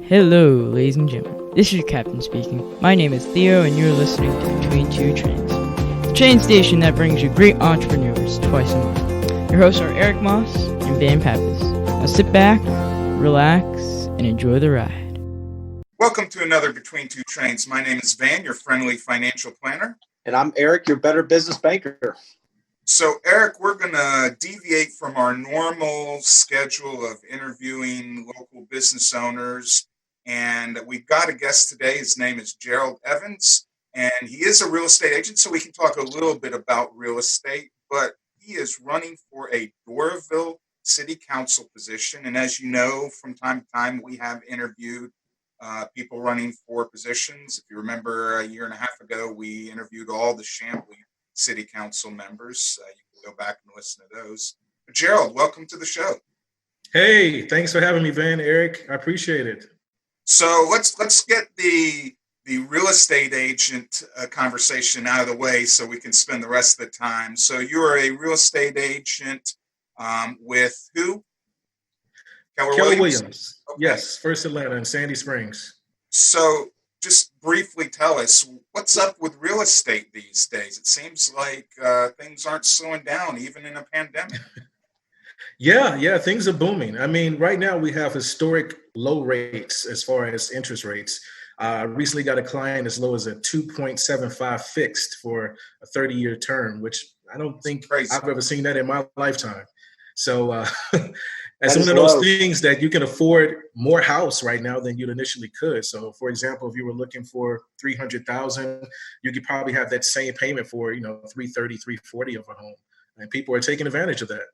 Hello, ladies and gentlemen. This is your captain speaking. My name is Theo, and you're listening to Between Two Trains, the train station that brings you great entrepreneurs twice a month. Your hosts are Eric Moss and Van Pappas. Now sit back, relax, and enjoy the ride. Welcome to another Between Two Trains. My name is Van, your friendly financial planner. And I'm Eric, your better business banker. So, Eric, we're going to deviate from our normal schedule of interviewing local business owners. And we've got a guest today. His name is Gerald Evans, and he is a real estate agent, so we can talk a little bit about real estate. But he is running for a Doraville City Council position. And as you know, from time to time, we have interviewed people running for positions. If you remember, a year and a half ago, we interviewed all the Chamblee City Council members. You can go back and listen to those. But Gerald, welcome to the show. Hey, thanks for having me, Van. Eric, I appreciate it. So let's get the real estate agent conversation out of the way so we can spend the rest of the time. So you're a real estate agent with who? Keller Williams. Okay. Yes, First Atlanta and Sandy Springs. So just briefly tell us, what's up with real estate these days? It seems like things aren't slowing down, even in a pandemic. Yeah, things are booming. I mean, right now we have historic low rates as far as interest rates. I recently got a client as low as a 2.75 fixed for a 30-year term, which I don't think I've ever seen that in my lifetime. So it's one of those things that you can afford more house right now than you initially could. So, for example, if you were looking for $300,000, you could probably have that same payment for, $330,000, $340,000 of a home. And people are taking advantage of that.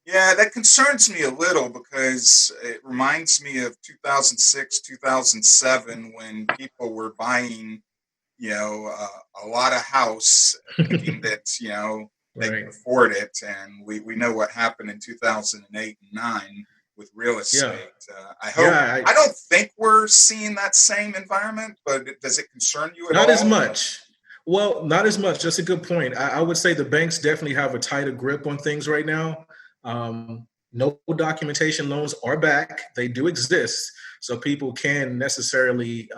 Yeah, that concerns me a little because it reminds me of 2006, 2007, when people were buying, a lot of house thinking that, they could afford it. And we know what happened in 2008 and 9 with real estate. Yeah. I don't think we're seeing that same environment, but does it concern you at all? Not as much. Well, not as much. That's a good point. I would say the banks definitely have a tighter grip on things right now. No documentation loans are back. They do exist. So people can necessarily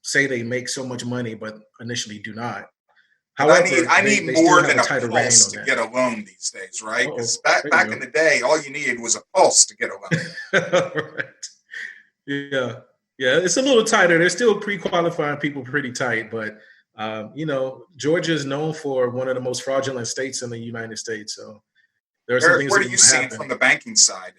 say they make so much money, but initially do not. However, I need more than a pulse to get a loan these days, right? Because back in the day, all you needed was a pulse to get a loan. Right. Yeah, it's a little tighter. They're still pre-qualifying people pretty tight, but Georgia is known for one of the most fraudulent states in the United States. So there are some things. What are you seeing from the banking side?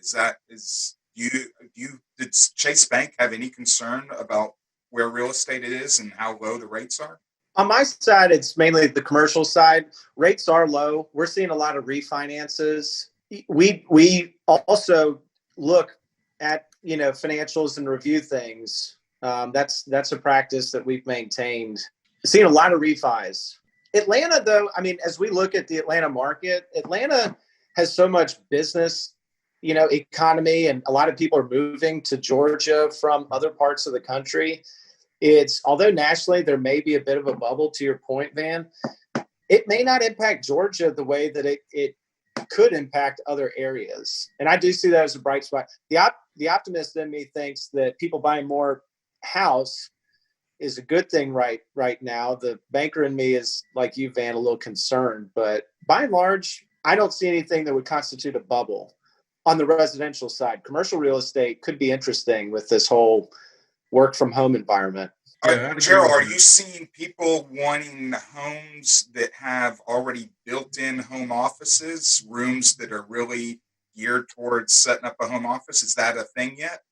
Did Chase Bank have any concern about where real estate is and how low the rates are? On my side, it's mainly the commercial side. Rates are low. We're seeing a lot of refinances. We also look at financials and review things. That's a practice that we've maintained. Seeing a lot of refis. Atlanta, though, I mean, as we look at the Atlanta market, Atlanta has so much business, economy, and a lot of people are moving to Georgia from other parts of the country. Although nationally there may be a bit of a bubble, to your point, Van, it may not impact Georgia the way that it could impact other areas. And I do see that as a bright spot. The optimist in me thinks that people buying more house is a good thing right now. The banker in me is, like you, Van, a little concerned. But by and large, I don't see anything that would constitute a bubble on the residential side. Commercial real estate could be interesting with this whole work from home environment. Gerald, are you seeing people wanting homes that have already built-in home offices, rooms that are really geared towards setting up a home office? Is that a thing yet?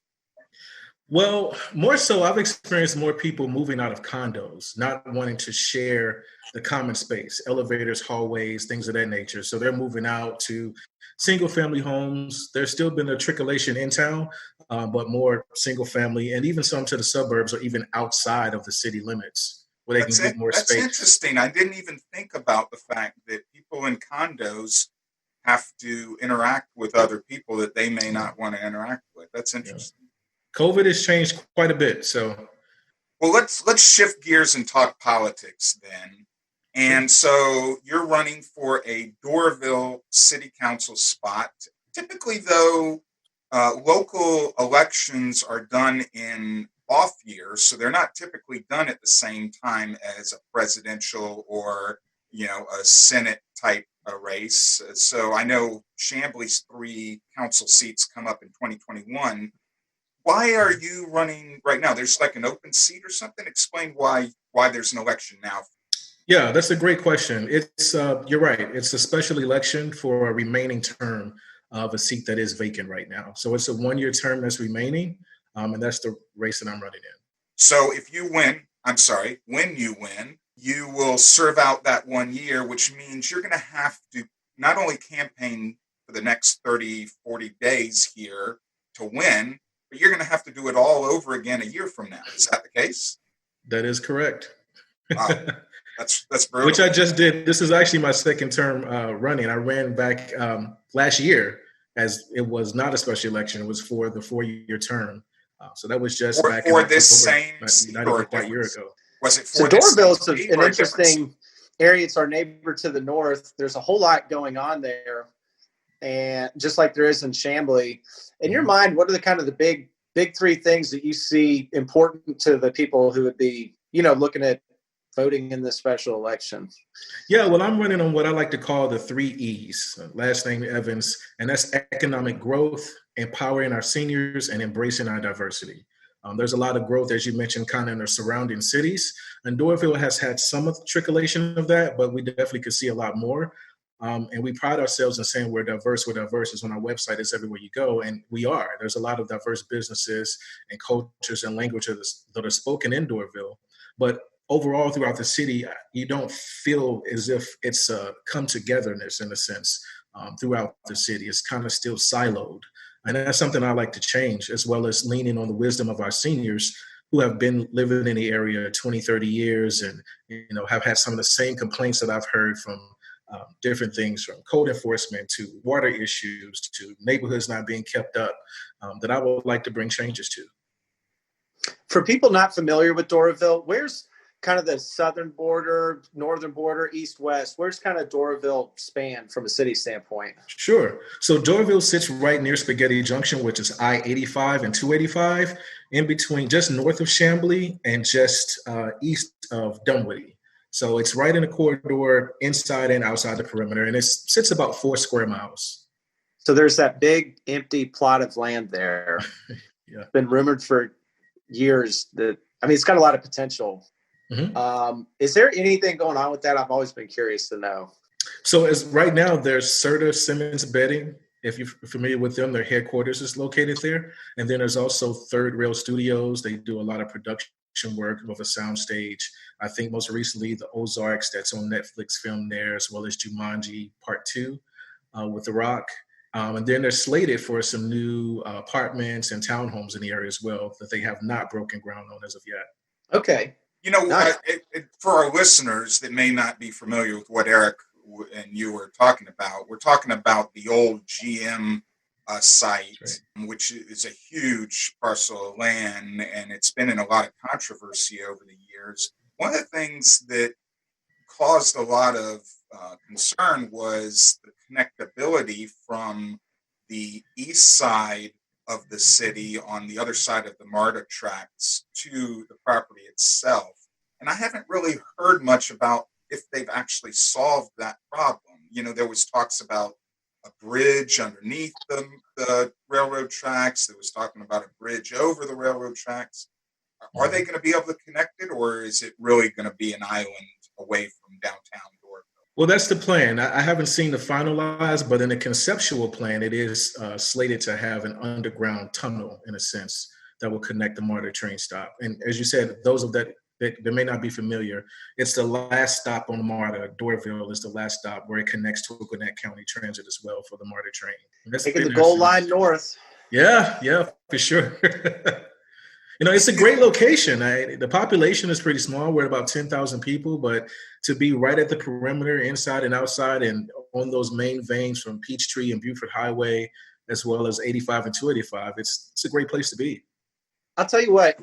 Well, more so, I've experienced more people moving out of condos, not wanting to share the common space, elevators, hallways, things of that nature. So they're moving out to single family homes. There's still been a trickleation in town, but more single family, and even some to the suburbs or even outside of the city limits where they can get more space. That's interesting. I didn't even think about the fact that people in condos have to interact with other people that they may not want to interact with. That's interesting. Yeah. COVID has changed quite a bit. So, well, let's shift gears and talk politics then. And so you're running for a Doraville City Council spot. Typically, though, local elections are done in off years, so they're not typically done at the same time as a presidential or a Senate type race. So I know Chambly's 3 council seats come up in 2021. Why are you running right now? There's like an open seat or something. Explain why there's an election now. Yeah, that's a great question. It's you're right. It's a special election for a remaining term of a seat that is vacant right now. So it's a 1-year term that's remaining, and that's the race that I'm running in. So if you win, when you win, you will serve out that 1 year, which means you're going to have to not only campaign for the next 30, 40 days here to win, but you're going to have to do it all over again a year from now. Is that the case? That is correct. Wow. That's brutal. Which I just did. This is actually my second term running. I ran back last year as it was not a special election. It was for the 4-year term. So that was just back for in this October, same not even quite a year ago. Was it for so Doraville's an interesting area. It's our neighbor to the north. There's a whole lot going on there, and just like there is in Chambly. In your mind, what are the kind of the big 3 things that you see important to the people who would be looking at voting in this special election? Yeah, well, I'm running on what I like to call the 3 E's, last name Evans, and that's economic growth, empowering our seniors, and embracing our diversity. There's a lot of growth, as you mentioned, kind of in the surrounding cities. And Doraville has had some of the trickleation of that, but we definitely could see a lot more. And we pride ourselves in saying we're diverse. We're diverse is on our website. It's everywhere you go. And we are. There's a lot of diverse businesses and cultures and languages that are spoken in Doraville. But overall, throughout the city, you don't feel as if it's a come-togetherness in a sense throughout the city. It's kind of still siloed. And that's something I like to change, as well as leaning on the wisdom of our seniors who have been living in the area 20, 30 years and have had some of the same complaints that I've heard from different things, from code enforcement to water issues to neighborhoods not being kept up, that I would like to bring changes to. For people not familiar with Doraville, where's kind of the southern border, northern border, east-west? Where's kind of Doraville span from a city standpoint? Sure. So Doraville sits right near Spaghetti Junction, which is I-85 and 285, in between, just north of Chambly and just east of Dunwoody. So it's right in the corridor, inside and outside the perimeter, and it sits about 4 square miles. So there's that big empty plot of land there. Yeah. It's been rumored for years it's got a lot of potential. Mm-hmm. Is there anything going on with that? I've always been curious to know. So as right now, there's Serta Simmons Bedding. If you're familiar with them, their headquarters is located there. And then there's also Third Rail Studios. They do a lot of production work with a soundstage. I think most recently the Ozarks that's on Netflix filmed there, as well as Jumanji Part 2 with The Rock. And then they're slated for some new apartments and townhomes in the area as well that they have not broken ground on as of yet. Okay. Nice. For our listeners that may not be familiar with what Eric and you were talking about, we're talking about the old GM site, right, which is a huge parcel of land, and it's been in a lot of controversy over the years. One of the things that caused a lot of concern was the connectability from the east side of the city on the other side of the MARTA tracks to the property itself. And I haven't really heard much about if they've actually solved that problem. There was talks about a bridge underneath the railroad tracks. There was talking about a bridge over the railroad tracks. Are they going to be able to connect it, or is it really going to be an island away from downtown Doraville? Well, that's the plan. I haven't seen the finalized, but in the conceptual plan, it is slated to have an underground tunnel, in a sense, that will connect the MARTA train stop. And as you said, those of that may not be familiar, it's the last stop on the MARTA. Doraville is the last stop where it connects to Gwinnett County Transit as well for the MARTA train. Taking the gold line north. Yeah, for sure. It's a great location. The population is pretty small. We're at about 10,000 people, but to be right at the perimeter, inside and outside, and on those main veins from Peachtree and Buford Highway, as well as 85 and 285, it's a great place to be. I'll tell you what,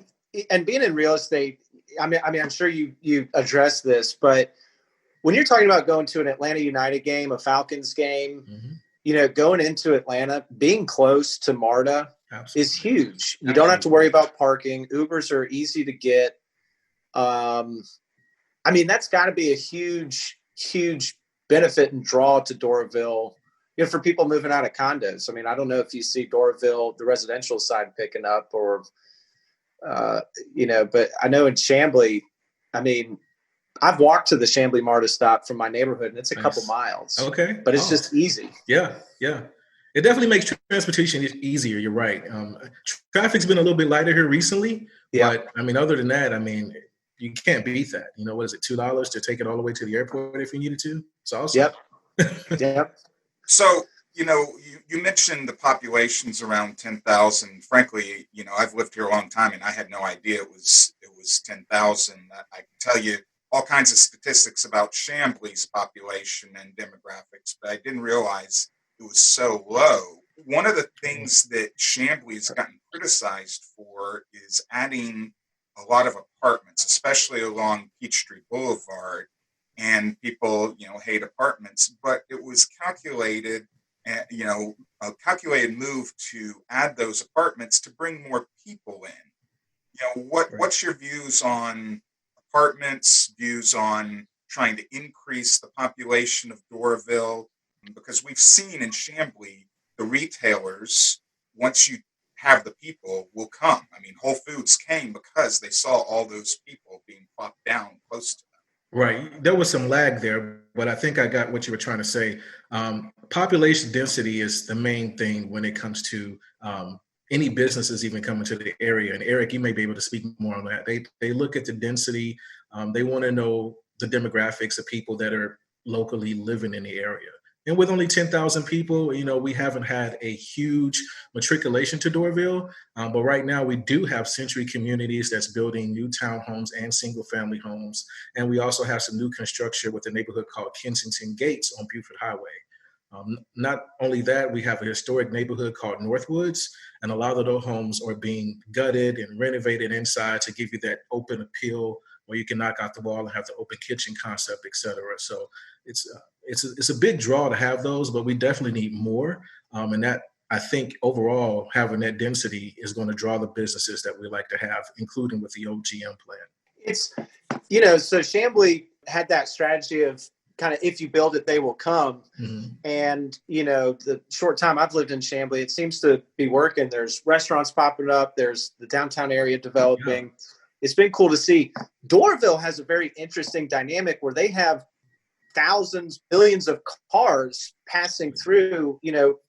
and being in real estate, I mean, I'm sure you addressed this, but when you're talking about going to an Atlanta United game, a Falcons game, mm-hmm, going into Atlanta, being close to MARTA is huge. You don't have to worry about parking. Ubers are easy to get. That's got to be a huge, huge benefit and draw to Doraville, for people moving out of condos. I don't know if you see Doraville, the residential side picking up or, but I know in Chamblee, I've walked to the Chamblee MARTA stop from my neighborhood, and it's a couple miles. Okay. But it's just easy. Yeah. It definitely makes transportation easier. You're right. Traffic's been a little bit lighter here recently. Yeah. But, other than that, you can't beat that. What is it, $2 to take it all the way to the airport if you needed to? It's awesome. Yep. So, you mentioned the population's around 10,000. Frankly, I've lived here a long time, and I had no idea it was 10,000. I can tell you all kinds of statistics about Chamblee's population and demographics, but I didn't realize it was so low. One of the things that Chamblee has gotten criticized for is adding a lot of apartments, especially along Peachtree Boulevard, and people, hate apartments, but it was calculated, a calculated move to add those apartments to bring more people in. What's your views on apartments, views on trying to increase the population of Doraville? Because we've seen in Chamblee, the retailers, once you have the people, will come. Whole Foods came because they saw all those people being plopped down close to them. Right. There was some lag there, but I think I got what you were trying to say. Population density is the main thing when it comes to any businesses even coming to the area. And Eric, you may be able to speak more on that. They look at the density. They want to know the demographics of people that are locally living in the area. And with only 10,000 people, we haven't had a huge matriculation to Doraville. But right now we do have Century Communities that's building new townhomes and single family homes. And we also have some new construction with a neighborhood called Kensington Gates on Buford Highway. Not only that, we have a historic neighborhood called Northwoods, and a lot of those homes are being gutted and renovated inside to give you that open appeal where you can knock out the wall and have the open kitchen concept, et cetera. So it's a big draw to have those, but we definitely need more. And that, I think, overall, having that density is going to draw the businesses that we like to have, including with the OGM plan. It's, so Chamblee had that strategy of kind of, if you build it, they will come. Mm-hmm. And, the short time I've lived in Chamblee, it seems to be working. There's restaurants popping up. There's the downtown area developing. Yeah. It's been cool to see. Doraville has a very interesting dynamic where they have thousands, millions of cars passing through,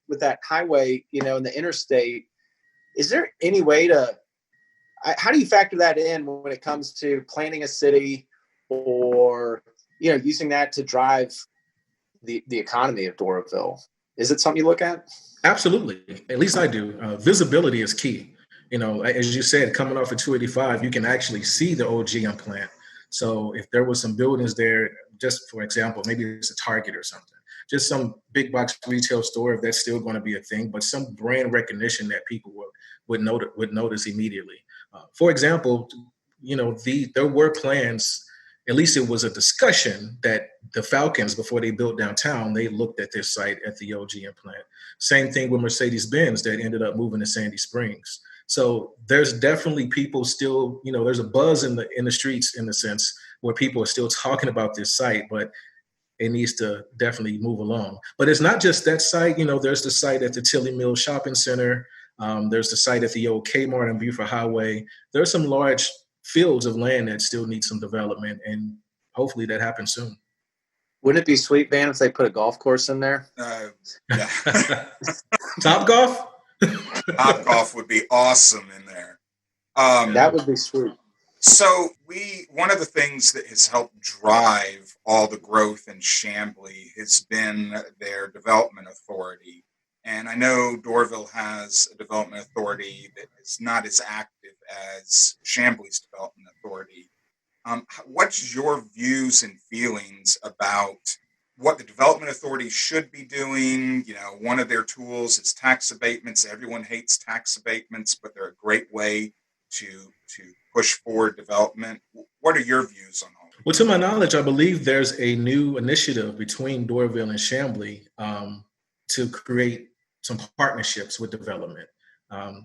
with that highway, and the interstate. Is there any way how do you factor that in when it comes to planning a city or, using that to drive the economy of Doraville? Is it something you look at? Absolutely. At least I do. Visibility is key. As you said, coming off of 285, you can actually see the OGM plant. So if there was some buildings there, just for example, maybe it's a Target or something, just some big box retail store, if that's still going to be a thing, but some brand recognition that people would notice immediately. For example, there were plans, at least it was a discussion that the Falcons, before they built downtown, they looked at this site at the OGM plant. Same thing with Mercedes-Benz that ended up moving to Sandy Springs. So there's definitely people still, there's a buzz in the streets in the sense where people are still talking about this site, but it needs to definitely move along. But it's not just that site. There's the site at the Tilly Mill Shopping Center. There's the site at the old Kmart and Buford Highway. There's some large fields of land that still need some development, and hopefully that happens soon. Wouldn't it be sweet, Van, if they put a golf course in there? Yeah. Top golf? Top golf would be awesome in there. That would be sweet. So one of the things that has helped drive all the growth in Chamblee has been their development authority. And I know Doraville has a development authority that is not as active as Chamblee's development authority. What's your views and feelings about what the development authority should be doing? One of their tools is tax abatements. Everyone hates tax abatements, but they're a great way to push forward development. What are your views on all that? Well, to my knowledge, I believe there's a new initiative between Doraville and Chamblee to create some partnerships with development.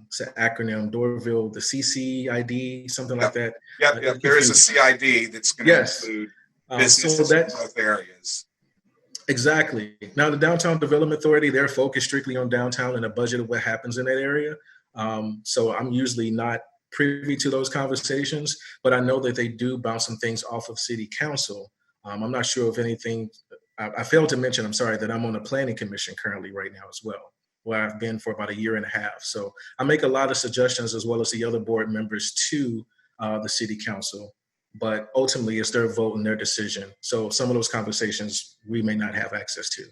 It's an acronym, Dorville, the CCID, something like that. Yep. There is a CID that's going to Yes. include So businesses in that's both areas. exactly. Now, the Downtown Development Authority, they're focused strictly on downtown and the budget of what happens in that area. So I'm usually not privy to those conversations, but I know that they do bounce some things off of City Council. I'm not sure if anything, I failed to mention, I'm sorry, that I'm on the Planning Commission currently right now as well, where I've been for about a year and a half. So I make a lot of suggestions as well as the other board members to the City Council. But ultimately, it's their vote and their decision. So some of those conversations we may not have access to.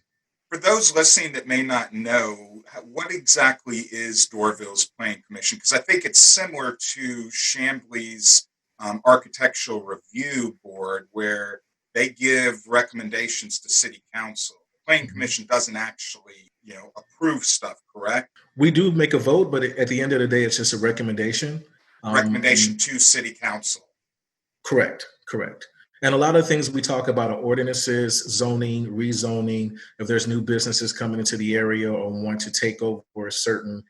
For those listening that may not know, what exactly is Dorville's Planning Commission? Because I think it's similar to Chambly's Architectural Review Board, where they give recommendations to City Council. The Planning Commission doesn't actually, approve stuff, correct? We do make a vote, but at the end of the day, it's just a recommendation. Recommendation to City Council. Correct. And a lot of things we talk about are ordinances, zoning, rezoning, if there's new businesses coming into the area or want to take over a certain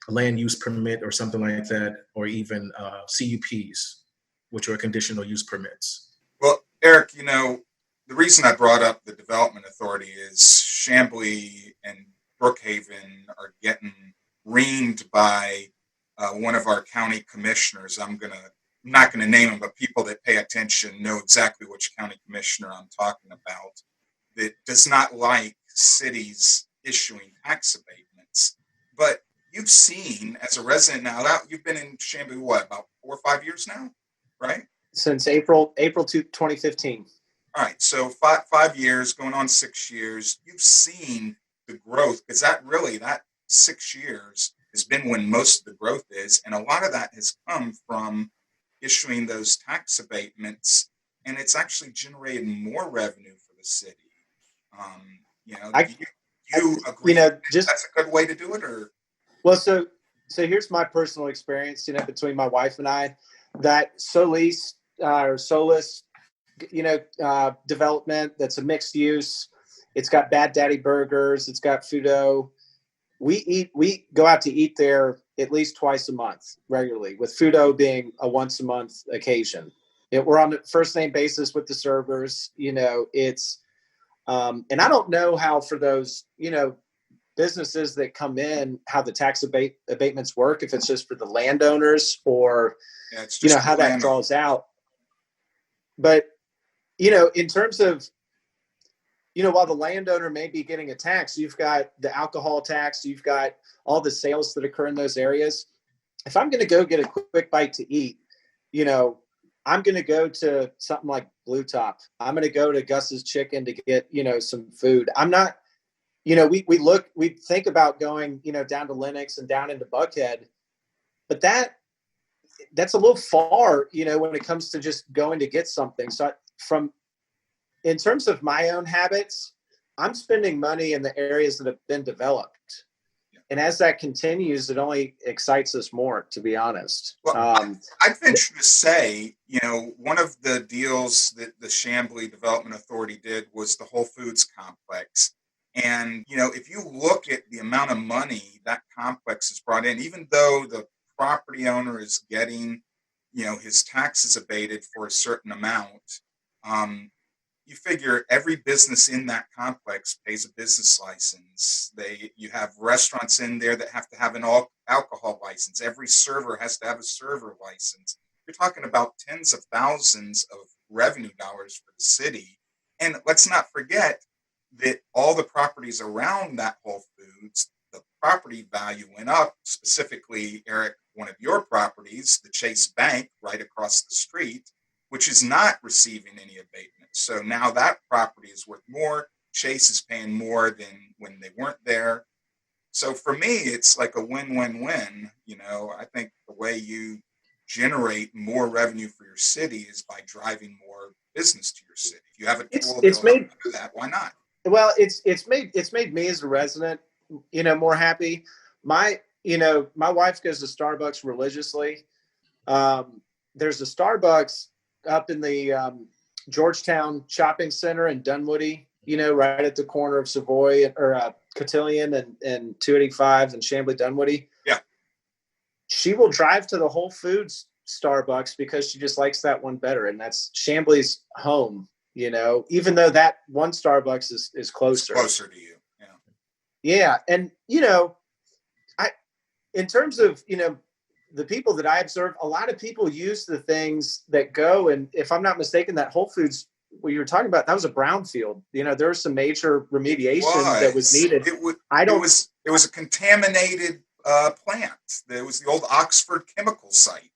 land use permit or something like that, or even CUPs, which are conditional use permits. Well, Eric, the reason I brought up the Development Authority is Chambly and Brookhaven are getting reamed by one of our county commissioners. I'm not going to name them, but people that pay attention know exactly which county commissioner I'm talking about, that does not like cities issuing tax abatements. But you've seen, as a resident now, you've been in Chambly, about 4 or 5 years now, right? Since April 2015. All right, so 5 years, going on 6 years, you've seen the growth, because that 6 years has been when most of the growth is, and a lot of that has come from issuing those tax abatements, and it's actually generated more revenue for the city. You agree that's a good way to do it, or? Well, so here's my personal experience, between my wife and I, that Solis development that's a mixed use. It's got Bad Daddy Burgers. It's got Fudo. We go out to eat there at least twice a month regularly, with Fudo being a once a month occasion. We're on the first name basis with the servers. It's and I don't know how for those businesses that come in, how the tax abatements work, if it's just for the landowners or it's just how that draws out. But in terms of while the landowner may be getting a tax, you've got the alcohol tax, you've got all the sales that occur in those areas. If I'm going to go get a quick bite to eat, I'm going to go to something like Blue Top. I'm going to go to Gus's Chicken to get, some food. I'm not, we think about going, down to Lenox and down into Buckhead, but that's a little far, when it comes to just going to get something. So in terms of my own habits, I'm spending money in the areas that have been developed. And as that continues, it only excites us more, to be honest. Well, I'd venture to say, one of the deals that the Chambly Development Authority did was the Whole Foods complex. And, if you look at the amount of money that complex has brought in, even though the property owner is getting, his taxes abated for a certain amount, you figure every business in that complex pays a business license. You have restaurants in there that have to have an alcohol license. Every server has to have a server license. You're talking about tens of thousands of revenue dollars for the city. And let's not forget that all the properties around that Whole Foods, the property value went up. Specifically, Eric, one of your properties, the Chase Bank right across the street, which is not receiving any abatement. So now that property is worth more. Chase is paying more than when they weren't there. So for me, it's like a win-win-win. I think the way you generate more revenue for your city is by driving more business to your city. If you have a tool to do that, why not? Well, it's made me as a resident, more happy. My wife goes to Starbucks religiously. There's a Starbucks up in the Georgetown Shopping Center in Dunwoody, right at the corner of Savoy or Cotillion and 285 and Chambly Dunwoody. Yeah. She will drive to the Whole Foods Starbucks because she just likes that one better. And that's Chambly's home, even though that one Starbucks is closer. It's closer to you. Yeah. Yeah. And, in terms of, the people that I observe, a lot of people use the things that go. And if I'm not mistaken, that Whole Foods, what you were talking about, that was a brownfield. There was some major remediation that was needed. It was a contaminated plant. There was the old Oxford chemical site.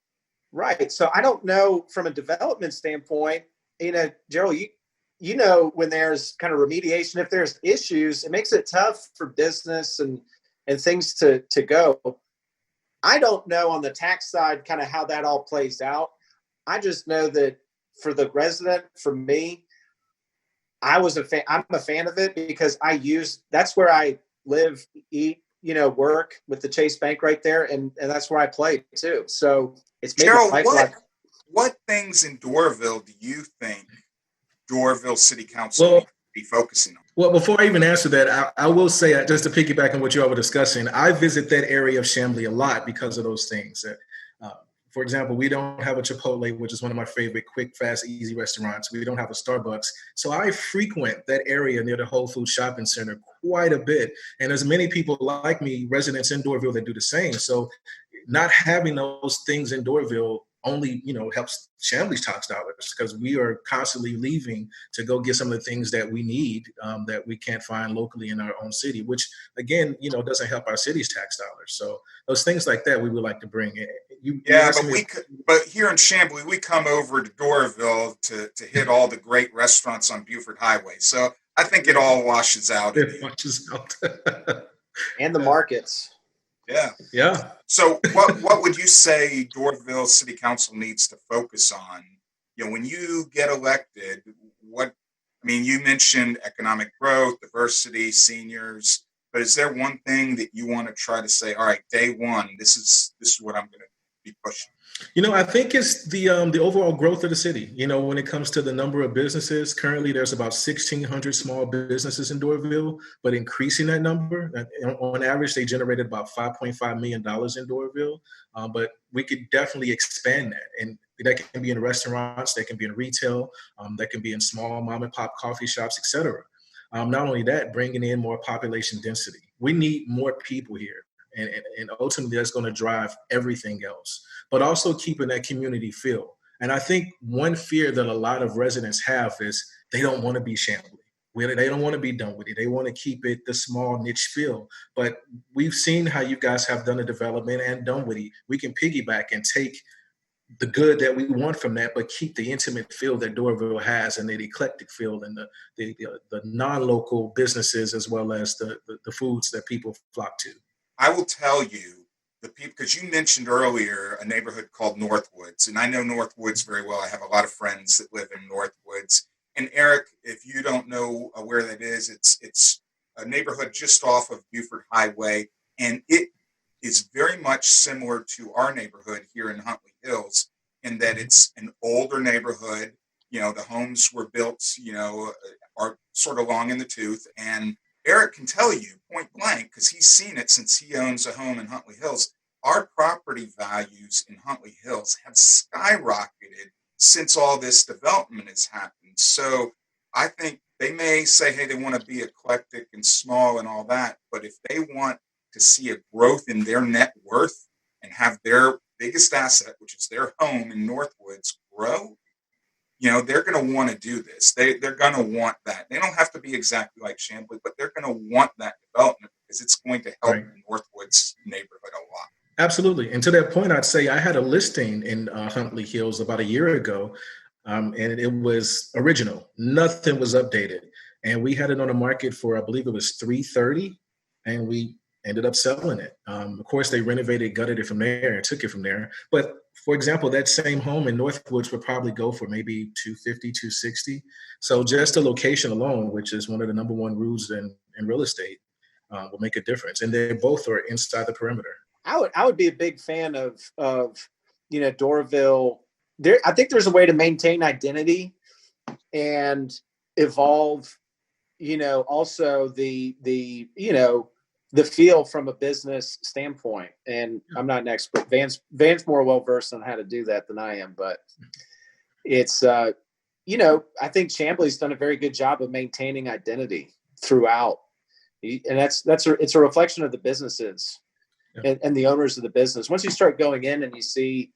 Right. So I don't know from a development standpoint, Gerald, when there's kind of remediation, if there's issues, it makes it tough for business and things to go. I don't know on the tax side kind of how that all plays out. I just know that for the resident, for me, I'm a fan of it because that's where I live, eat, work with the Chase Bank right there. And that's where I play too. So it's made Gerald, what things in Doraville do you think Doraville City Council needs to be focusing on? Well, before I even answer that, I will say, just to piggyback on what you all were discussing, I visit that area of Chambly a lot because of those things. For example, we don't have a Chipotle, which is one of my favorite quick, fast, easy restaurants. We don't have a Starbucks. So I frequent that area near the Whole Foods Shopping Center quite a bit. And there's many people like me, residents in Doraville, that do the same. So not having those things in Doraville only, helps Chambly's tax dollars because we are constantly leaving to go get some of the things that we need that we can't find locally in our own city, which again, doesn't help our city's tax dollars. So those things like that we would like to bring in. But here in Chambly, we come over to Doraville to hit all the great restaurants on Buford Highway. So I think it all washes out. It washes out. And the markets. Yeah. So what would you say Doraville City Council needs to focus on? When you get elected, you mentioned economic growth, diversity, seniors, but is there one thing that you want to try to say, all right, day one, this is what I'm going to be pushing? I think it's the overall growth of the city. When it comes to the number of businesses, currently there's about 1,600 small businesses in Doraville, but increasing that number. On average, they generated about $5.5 million in Doraville, but we could definitely expand that. And that can be in restaurants, that can be in retail, that can be in small mom and pop coffee shops, et cetera. Not only that, bringing in more population density. We need more people here. And ultimately, that's going to drive everything else, but also keeping that community feel. And I think one fear that a lot of residents have is they don't want to be Chambly. They don't want to be Dunwoody. They want to keep it the small niche feel. But we've seen how you guys have done a development and Dunwoody. We can piggyback and take the good that we want from that, but keep the intimate feel that Doraville has and the eclectic feel and the non-local businesses as well as the foods that people flock to. I will tell you, the people, because you mentioned earlier a neighborhood called Northwoods, and I know Northwoods very well. I have a lot of friends that live in Northwoods. And Eric, if you don't know where that is, it's a neighborhood just off of Buford Highway, and it is very much similar to our neighborhood here in Huntley Hills in that it's an older neighborhood. The homes were built, are sort of long in the tooth, and Eric can tell you point blank, because he's seen it since he owns a home in Huntley Hills, our property values in Huntley Hills have skyrocketed since all this development has happened. So I think they may say, hey, they want to be eclectic and small and all that, but if they want to see a growth in their net worth and have their biggest asset, which is their home in Northwoods, grow, they're going to want to do this. They're going to want that. They don't have to be exactly like Chambly, but they're going to want that development because it's going to help the Northwoods neighborhood a lot. Absolutely. And to that point, I'd say I had a listing in Huntley Hills about a year ago, and it was original. Nothing was updated. And we had it on the market for, I believe it was $330, and we ended up selling it. Of course, they renovated, gutted it from there, and took it from there. But for example, that same home in Northwoods would probably go for maybe $250, $260. So just the location alone, which is one of the number one rules in real estate, will make a difference. And they both are inside the perimeter. I would be a big fan of Doraville. I think there's a way to maintain identity and evolve, also the feel from a business standpoint. And I'm not an expert. Van's more well-versed on how to do that than I am, but it's, I think Chambly's done a very good job of maintaining identity throughout. And it's a reflection of the businesses and the owners of the business. Once you start going in and you see,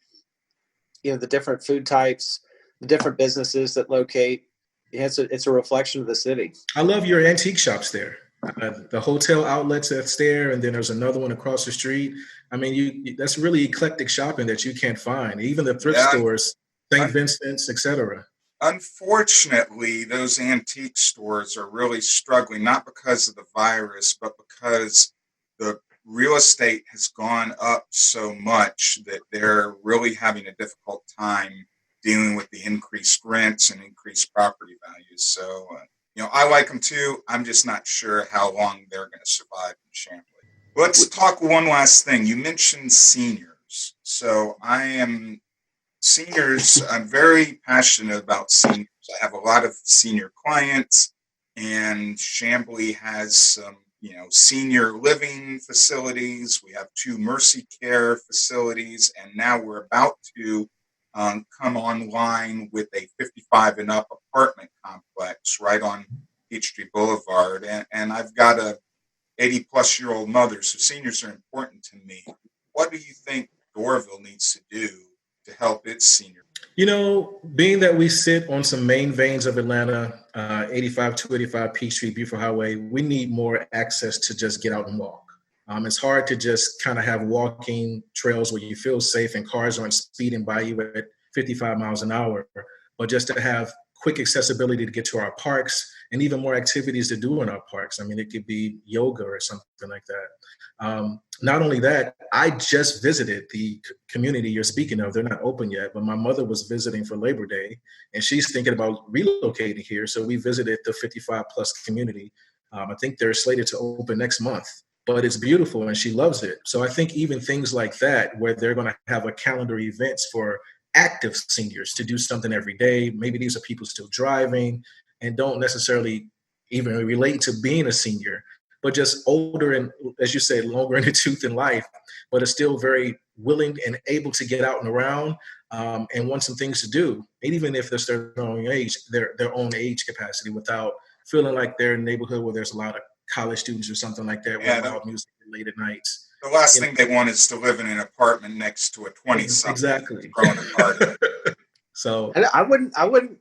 the different food types, the different businesses that locate, it's a reflection of the city. I love your antique shops there. The hotel outlets that's there, and then there's another one across the street. I mean, that's really eclectic shopping that you can't find. Even the thrift stores, St. Vincent's, etc. Unfortunately, those antique stores are really struggling, not because of the virus, but because the real estate has gone up so much that they're really having a difficult time dealing with the increased rents and increased property values. So, I like them too. I'm just not sure how long they're going to survive in Chambly. Let's talk one last thing. You mentioned seniors. So I'm very passionate about seniors. I have a lot of senior clients, and Chambly has some, senior living facilities. We have 2 Mercy Care facilities, and now we're about to come online with a 55 and up apartment complex right on Peachtree Boulevard. And I've got a 80-plus-year-old mother, so seniors are important to me. What do you think Doraville needs to do to help its seniors? Being that we sit on some main veins of Atlanta, 85, 285 Peachtree, Beaufort Highway, we need more access to just get out and walk. It's hard to just kind of have walking trails where you feel safe and cars aren't speeding by you at 55 miles an hour, but just to have quick accessibility to get to our parks and even more activities to do in our parks. I mean, it could be yoga or something like that. Not only that, I just visited the community you're speaking of. They're not open yet, but my mother was visiting for Labor Day, and she's thinking about relocating here. So we visited the 55 plus community. I think they're slated to open next month, but it's beautiful and she loves it. So I think even things like that, where they're going to have a calendar events for active seniors to do something every day. Maybe these are people still driving and don't necessarily even relate to being a senior, but just older and, as you said, longer in the tooth in life, but are still very willing and able to get out and around and want some things to do. And even if they're their own age capacity, without feeling like they're in a neighborhood where there's a lot of college students or something like that, with loud music late at nights. The last thing they want is to live in an apartment next to a 20-something. Exactly. Growing apart. So I wouldn't,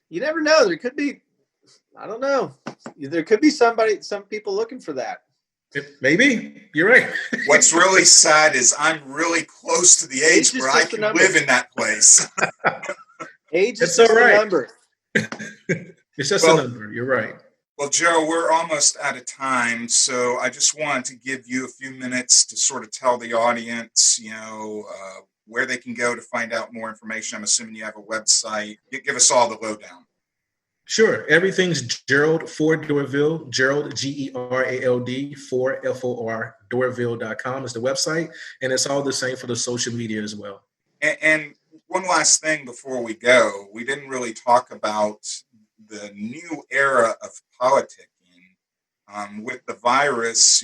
you never know. There could be, I don't know. There could be some people looking for that. Maybe. You're right. What's really sad is I'm really close to the age where I can live in that place. Age is just a number. It's just a number. You're right. Well, Gerald, we're almost out of time, so I just wanted to give you a few minutes to sort of tell the audience, where they can go to find out more information. I'm assuming you have a website. Give us all the lowdown. Sure. Everything's Gerald for Doraville. Gerald, Gerald, for FOR, Doraville.com is the website. And it's all the same for the social media as well. And one last thing before we go, we didn't really talk about the new era of politicking. With the virus,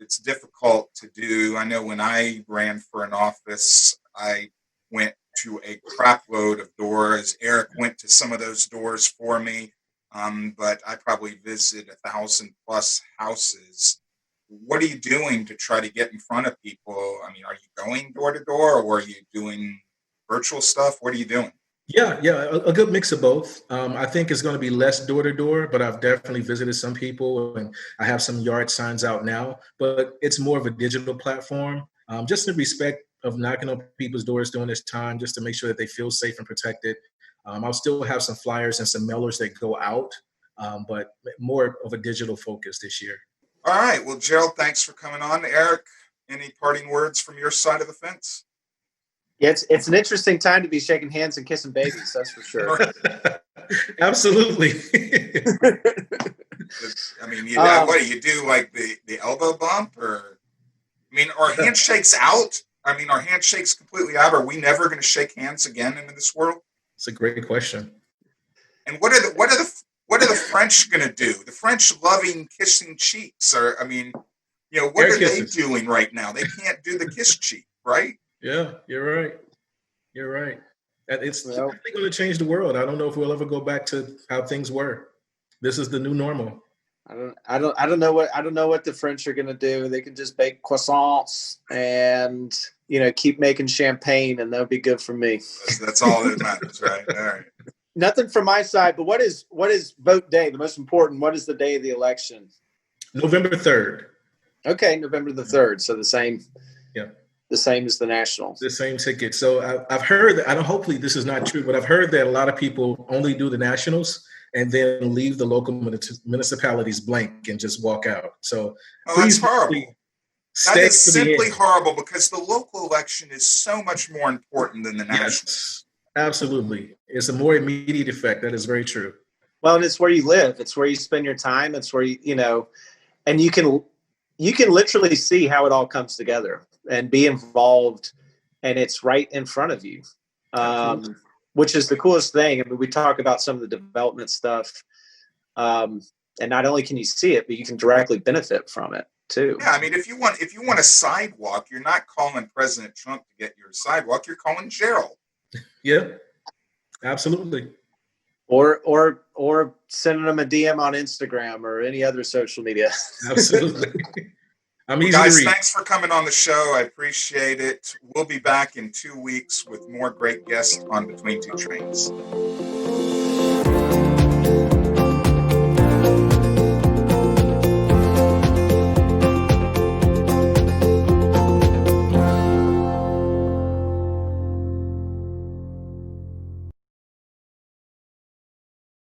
it's difficult to do. I know when I ran for an office, I went to a crap load of doors. Eric went to some of those doors for me, but I probably visited 1,000+ houses. What are you doing to try to get in front of people? I mean, are you going door to door, or are you doing virtual stuff? What are you doing? Yeah, a good mix of both. I think it's going to be less door to door, but I've definitely visited some people, and I have some yard signs out now. But it's more of a digital platform, just in respect of knocking on people's doors during this time, just to make sure that they feel safe and protected. I'll still have some flyers and some mailers that go out, but more of a digital focus this year. All right. Well, Gerald, thanks for coming on. Eric, any parting words from your side of the fence? Yeah, it's an interesting time to be shaking hands and kissing babies. That's for sure. Absolutely. I mean, what do you do? Like the elbow bump, or are handshakes out? I mean, are handshakes completely out? Are we never going to shake hands again in this world? It's a great question. And what are what are the French going to do? The French loving kissing cheeks. Or, I mean, what Air are kisses. they doing right now? They can't do the kiss cheek, right? Yeah, you're right. You're right. And it's Well, definitely going to change the world. I don't know if we'll ever go back to how things were. This is the new normal. I don't know what the French are going to do. They can just bake croissants and keep making champagne, and that'll be good for me. That's all that matters, right? All right. Nothing from my side. But what is vote day? The most important. What is the day of the election? November 3rd. Okay, November the 3rd. So the same. Yeah. The same as the national. The same ticket. So I've heard that. Hopefully this is not true, but I've heard that a lot of people only do the nationals and then leave the local municipalities blank and just walk out. So that's horrible. That is simply end. horrible because the local election is so much more important than the national. Yes, absolutely. It's a more immediate effect. That is very true. Well, and it's where you live. It's where you spend your time. It's where and you can literally see how it all comes together and be involved, and it's right in front of you, which is the coolest thing. I mean, we talk about some of the development stuff, and not only can you see it, but you can directly benefit from it too. Yeah, I mean, if you want a sidewalk, you're not calling President Trump to get your sidewalk. You're calling Gerald. Yeah, absolutely. Or sending them a DM on Instagram or any other social media. Absolutely. Guys, thanks for coming on the show. I appreciate it. We'll be back in 2 weeks with more great guests on Between Two Trains.